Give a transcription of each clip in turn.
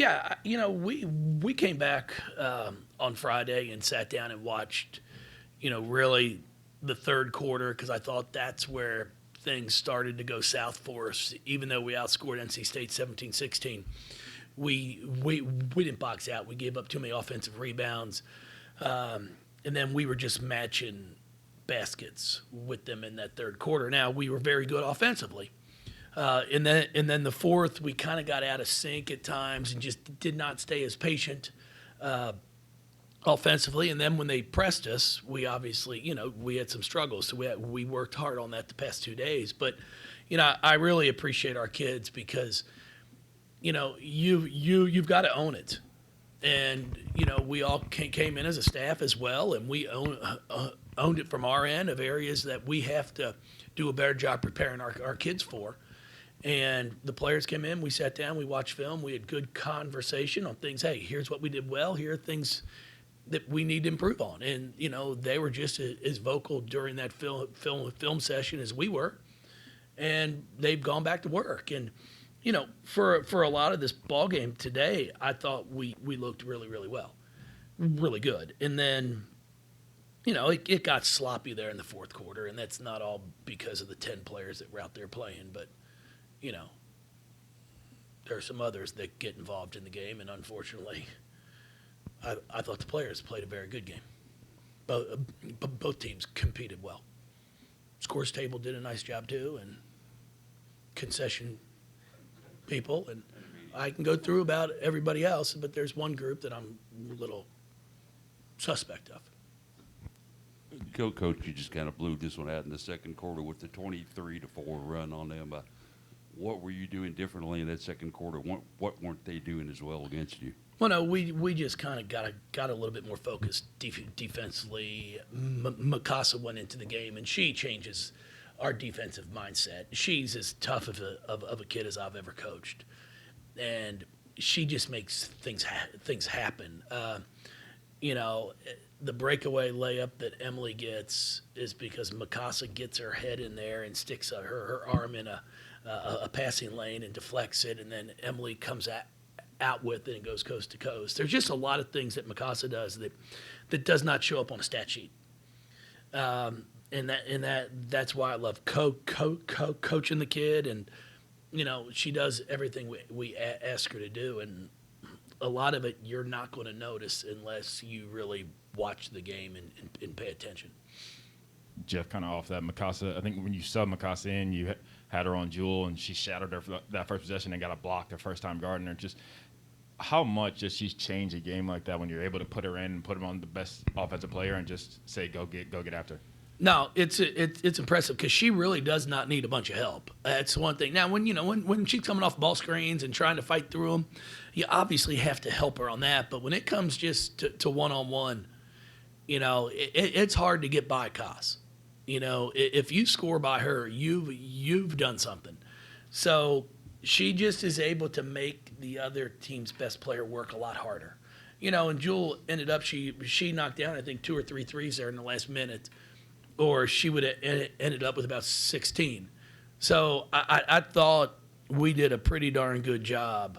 Yeah, we came back on Friday and sat down and watched, really the third quarter because I thought that's where things started to go south for us. Even though we outscored NC State 17-16, we didn't box out. We gave up too many offensive rebounds, and then we were just matching baskets with them in that third quarter. Now we were very good offensively. And then the fourth, we kind of got out of sync at times and just did not stay as patient offensively. And then when they pressed us, we obviously, we had some struggles. So we worked hard on that the past 2 days. But, I really appreciate our kids because, you've got to own it. And, we all came in as a staff as well, and we owned it from our end of areas that we have to do a better job preparing our kids for. And the players came in, we sat down, we watched film, we had good conversation on things. Hey, here's what we did well, here are things that we need to improve on. And, they were just as vocal during that film session as we were. And they've gone back to work. And, for a lot of this ball game today, I thought we looked really, really well, really good. And then, it got sloppy there in the fourth quarter, and that's not all because of the 10 players that were out there playing, but there are some others that get involved in the game, and unfortunately, I thought the players played a very good game. Both teams competed well. Scores table did a nice job too, and concession people, and I can go through about everybody else, but there's one group that I'm a little suspect of. Coach, you just kind of blew this one out in the second quarter with the 23-4 run on them. What were you doing differently in that second quarter? What weren't they doing as well against you? Well, no, we just kind of got a little bit more focused defensively. Mikasa went into the game, and she changes our defensive mindset. She's as tough of a kid as I've ever coached, and she just makes things happen. The breakaway layup that Emily gets is because Mikasa gets her head in there and sticks her arm in a passing lane and deflects it, and then Emily comes out with it and goes coast to coast. There's just a lot of things that Mikasa does that does not show up on a stat sheet, and that's why I love coaching the kid, and she does everything we ask her to do, and a lot of it you're not going to notice unless you really watch the game and pay attention. Jeff, kind of off that, Mikasa, I think when you sub Mikasa in, you had her on Jewel, and she shattered her for that first possession and got a block her first time guarding her. Just how much does she change a game like that when you're able to put her in and put her on the best offensive player and just say, go get after her? No, it's impressive because she really does not need a bunch of help. That's one thing. Now, when she's coming off ball screens and trying to fight through them, you obviously have to help her on that. But when it comes just to one-on-one, it's hard to get by Kos. If you score by her, you've done something. So she just is able to make the other team's best player work a lot harder. And Jewel ended up, she knocked down, I think, 2 or 3 threes there in the last minute, or she would have ended up with about 16. So I thought we did a pretty darn good job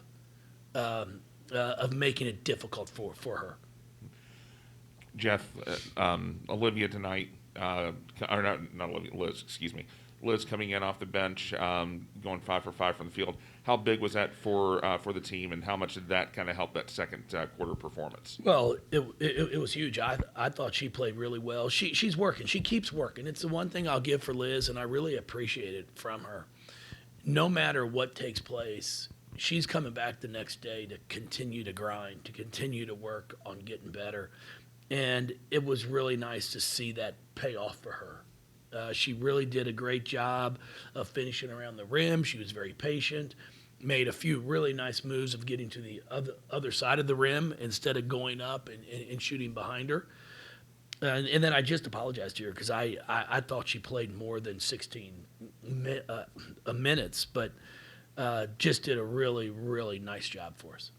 of making it difficult for her. Jeff, Olivia tonight, or not Olivia, Liz, excuse me. Liz coming in off the bench, going 5 for 5 from the field. How big was that for the team, and how much did that kind of help that second quarter performance? Well, it was huge. I thought she played really well. She's working. She keeps working. It's the one thing I'll give for Liz, and I really appreciate it from her. No matter what takes place, she's coming back the next day to continue to grind, to continue to work on getting better. And it was really nice to see that pay off for her. She really did a great job of finishing around the rim. She was very patient, made a few really nice moves of getting to the other side of the rim instead of going up and shooting behind her. And then I just apologized to her because I thought she played more than 16 minutes, but just did a really, really nice job for us.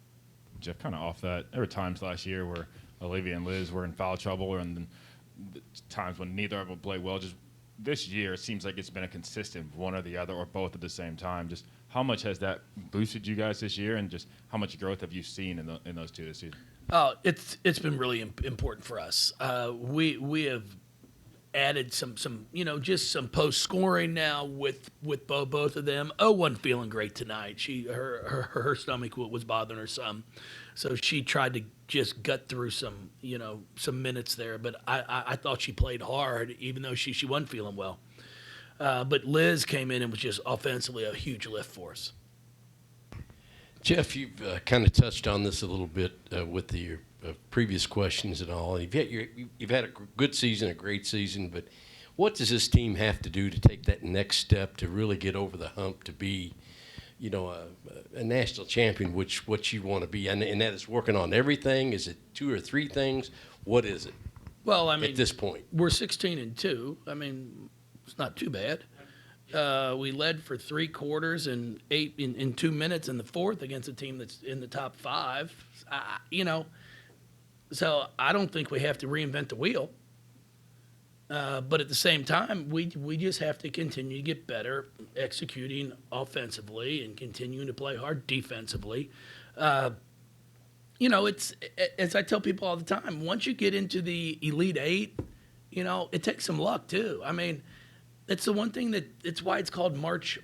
Jeff, kind of off that, there were times last year where Olivia and Liz were in foul trouble, and then times when neither of them played well. Just this year, it seems like it's been a consistent one or the other or both at the same time. Just How much has that boosted you guys this year, and just how much growth have you seen in those two this season? Oh, it's been really important for us. We have added some just some post scoring now with both of them. Oh, wasn't feeling great tonight. Her stomach was bothering her some, so she tried to just gut through some minutes there. But I thought she played hard, even though she wasn't feeling well. But Liz came in and was just offensively a huge lift for us. Jeff, you've kind of touched on this a little bit with your previous questions and all. You've had a good season, a great season, but what does this team have to do to take that next step to really get over the hump to be, a national champion, which what you want to be, and that is working on everything? Is it 2 or 3 things? What is it? Well, I mean, at this point, we're 16-2. I mean, it's not too bad. We led for 3 quarters and 8 in 2 minutes in the fourth against a team that's in the top 5. So I don't think we have to reinvent the wheel. But at the same time, we just have to continue to get better executing offensively and continuing to play hard defensively. It's as I tell people all the time, once you get into the Elite 8, it takes some luck too. I mean, it's the one thing it's why it's called March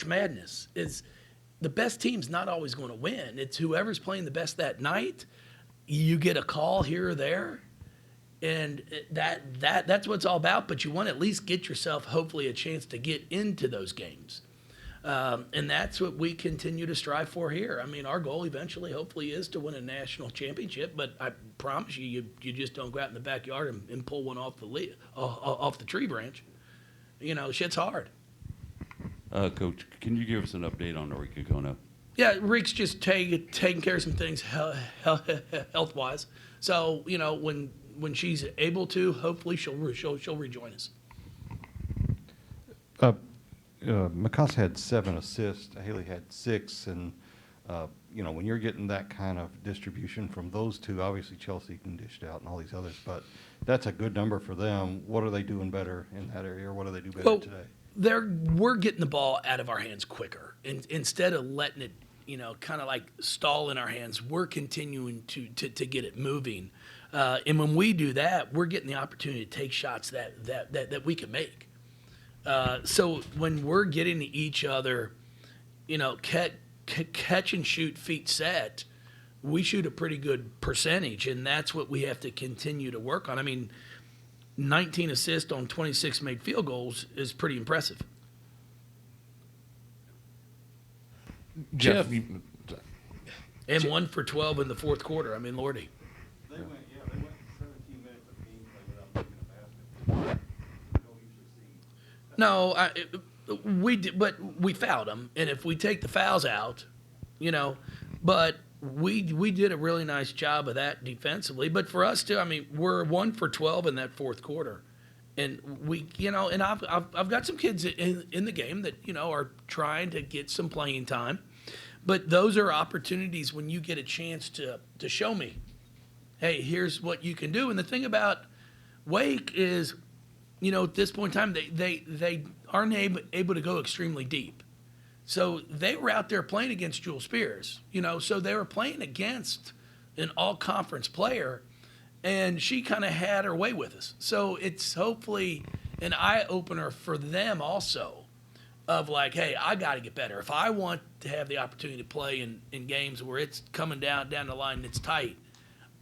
Madness. Is the best team's not always going to win. It's whoever's playing the best that night. You get a call here or there, and that's what it's all about. But you want to at least get yourself, hopefully, a chance to get into those games, and that's what we continue to strive for here. I mean, our goal eventually, hopefully, is to win a national championship. But I promise you just don't go out in the backyard and pull one off the tree branch. Shit's hard. Coach, can you give us an update on Eureka coming up? Yeah, Reek's just taking care of some things health-wise. So when she's able to, hopefully she'll rejoin us. Mikasa had 7 assists. Haley had 6, and when you're getting that kind of distribution from those two, obviously Chelsea can dish it out and all these others, but that's a good number for them. What are they doing better in that area, or what do they do better today? We're getting the ball out of our hands quicker, and instead of letting it, kind of like stall in our hands, we're continuing to get it moving. And when we do that, we're getting the opportunity to take shots that we can make. So when we're getting to each other, catch and shoot feet set, we shoot a pretty good percentage, and that's what we have to continue to work on. I mean, 19 assists on 26 made field goals is pretty impressive. Jeff. And 1 for 12 in the fourth quarter. I mean, Lordy. They went 17 minutes of gameplay without making a basket. We don't usually see. No, we did, but we fouled them, and if we take the fouls out, but we did a really nice job of that defensively. But for us too, I mean, we're 1 for 12 in that fourth quarter, and we, and I've got some kids in the game that are trying to get some playing time, but those are opportunities when you get a chance to show me, hey, here's what you can do. And the thing about Wake is, at this point in time, they aren't able to go extremely deep. So they were out there playing against Jewel Spears, so they were playing against an all-conference player, and she kind of had her way with us. So it's hopefully an eye-opener for them also of like, hey, I got to get better. If I want to have the opportunity to play in games where it's coming down the line and it's tight,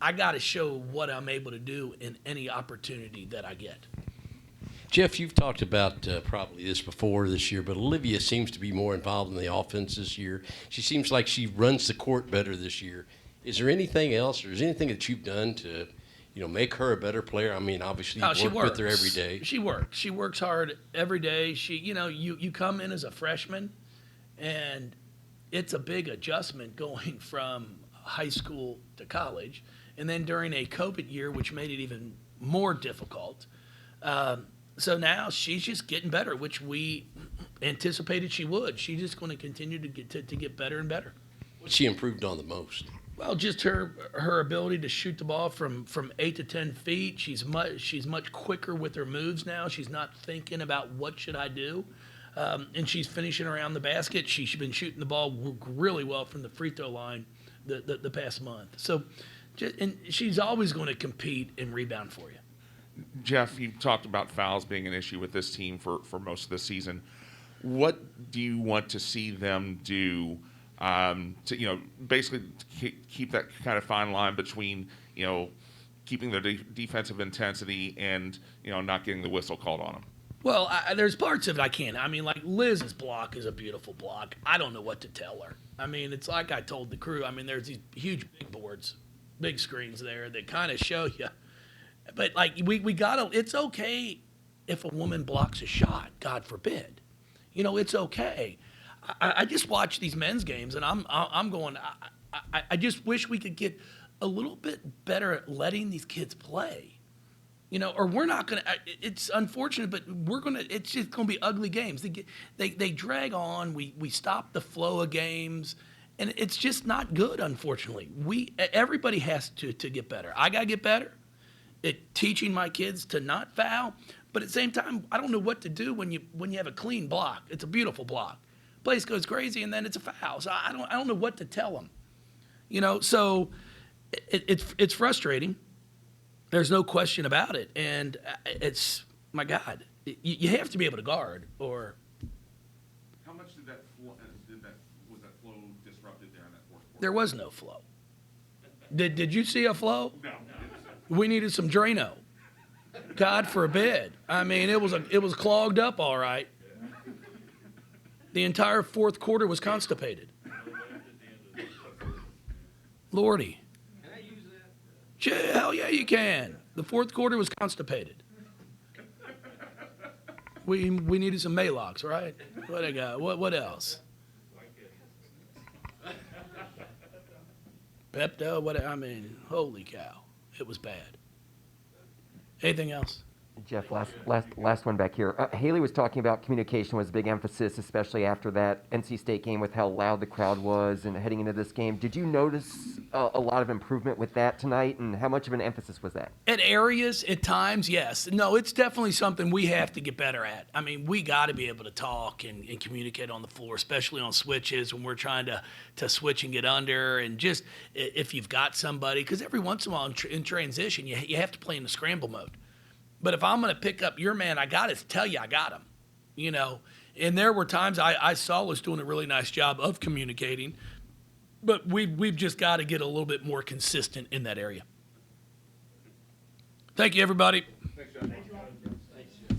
I got to show what I'm able to do in any opportunity that I get. Jeff, you've talked about probably this before this year, but Olivia seems to be more involved in the offense this year. She seems like she runs the court better this year. Is there anything else, or is there anything that you've done to, make her a better player? I mean, obviously you work with her every day. She works. She works hard every day. She, you come in as a freshman, and it's a big adjustment going from high school to college, and then during a COVID year, which made it even more difficult. So now she's just getting better, which we anticipated she would. She's just going to continue to get better and better. What's she improved on the most? Well, just her ability to shoot the ball from 8 to 10 feet. She's much quicker with her moves now. She's not thinking about what should I do. and she's finishing around the basket. She's been shooting the ball really well from the free throw line the past month. So, and she's always going to compete and rebound for you. Jeff, you talked about fouls being an issue with this team for most of the season. What do you want to see them do to basically keep that kind of fine line between keeping their defensive intensity and not getting the whistle called on them? Well, there's parts of it I can't. I mean, like Liz's block is a beautiful block. I don't know what to tell her. I mean, it's like I told the crew. I mean, there's these huge big boards, big screens there that kind of show you. But like we gotta. It's okay if a woman blocks a shot. God forbid. It's okay. I just watch these men's games and I'm going. I just wish we could get a little bit better at letting these kids play. Or we're not going to, it's unfortunate, but it's just going to be ugly games. They drag on. We stop the flow of games, and it's just not good, unfortunately. Everybody has to get better. I got to get better at teaching my kids to not foul, but at the same time, I don't know what to do when you have a clean block. It's a beautiful block. Place goes crazy, and then it's a foul. So I don't know what to tell them. So it's frustrating. There's no question about it, and it's my God. You have to be able to guard, or How much was that flow disrupted there in that fourth quarter? there was no flow. Did you see a flow? No. We needed some Drano. God forbid. I mean, it was clogged up all right. The entire fourth quarter was constipated. Lordy. Hell yeah, you can. The fourth quarter was constipated. We needed some Maalox, right? What I got? What else? Pepto. Holy cow, it was bad. Anything else? Jeff, last one back here. Haley was talking about communication was a big emphasis, especially after that NC State game with how loud the crowd was and heading into this game. Did you notice a lot of improvement with that tonight, and how much of an emphasis was that? At areas, at times, yes. No, it's definitely something we have to get better at. I mean, we got to be able to talk and communicate on the floor, especially on switches when we're trying to switch and get under, and just if you've got somebody, because every once in a while in transition, you have to play in the scramble mode. But if I'm going to pick up your man, I got to tell you I got him, And there were times I saw us doing a really nice job of communicating, but we've just got to get a little bit more consistent in that area. Thank you, everybody. Thanks, Jeff.